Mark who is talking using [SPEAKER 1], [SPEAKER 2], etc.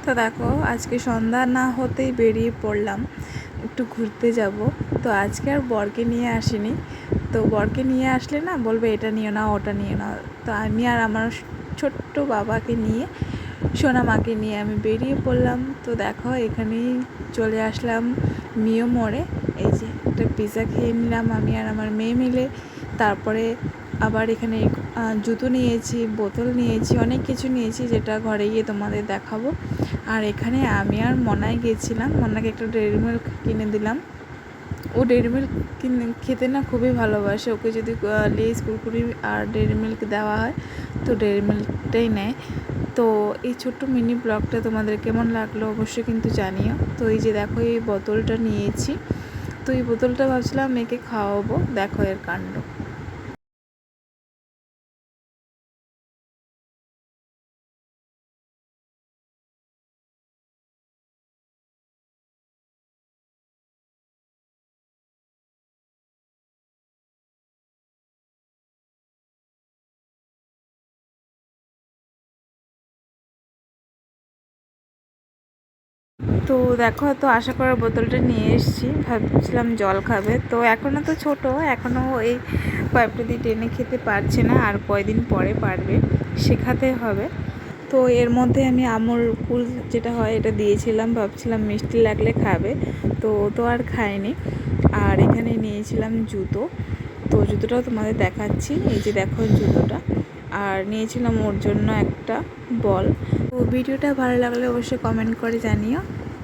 [SPEAKER 1] তো দেখো আজকে সন্ধ্যা না হতেই বেরিয়ে পড়লাম একটু ঘুরতে যাব। তো আজকে আর বরকে নিয়ে আসিনি, তো বরকে নিয়ে আসলে না বলবে এটা নিও না ওটা নিও না। তো আমি আর আমার ছোট্ট বাবাকে নিয়ে সোনা মাকে নিয়ে আমি বেরিয়ে পড়লাম। তো দেখো এখানেই চলে আসলাম মিও মোড়ে। এই যে একটা পিৎজা খেয়ে নিলাম আমি আর আমার মেয়ে মিলে। তারপরে আবার এখানে জুতো নিয়েছি, বোতল নিয়েছি, অনেক কিছু নিয়েছি যেটা ঘরে গিয়ে তোমাদের দেখাবো। আর এখানে আমি আর মনায় গিয়েছিলাম, মনাকে একটা ডেয়ারি মিল্ক কিনে দিলাম। ও ডেয়ারি মিল্ক খেতে না খুবই ভালোবাসে। ওকে যদি লেস কুরকুরি আর ডেয়ারি মিল্ক দেওয়া হয় তো ডেয়ারি মিল্কটাই নেয়। তো এই ছোট্ট মিনি ব্লগটা তোমাদের কেমন লাগলো অবশ্যই কিন্তু জানিও। তো এই যে দেখো এই বোতলটা নিয়েছি, তো এই বোতলটা ভাবছিলাম মেয়েকে খাওয়াবো। দেখো এর কাণ্ড। তো দেখো, তো আশা করার বোতলটা নিয়ে এসেছি, ভাবছিলাম জল খাবে। তো এখনও তো ছোট, এখনও এই পাইপটা দিয়ে টেনে খেতে পারছে না, আর কয়দিন পরে পারবে, শেখাতে হবে। তো এর মধ্যে আমি আমুল কুল যেটা হয় এটা দিয়েছিলাম, ভাবছিলাম মিষ্টি লাগলে খাবে, তো ও তো আর খায়নি। আর এখানে নিয়েছিলাম জুতো, তো জুতোটাও তোমাদের দেখাচ্ছি। এই যে দেখো জুতোটা। আর নিয়েছিলাম ওর জন্য একটা বল। তো ভিডিওটা ভালো লাগলে অবশ্যই কমেন্ট করে জানিও।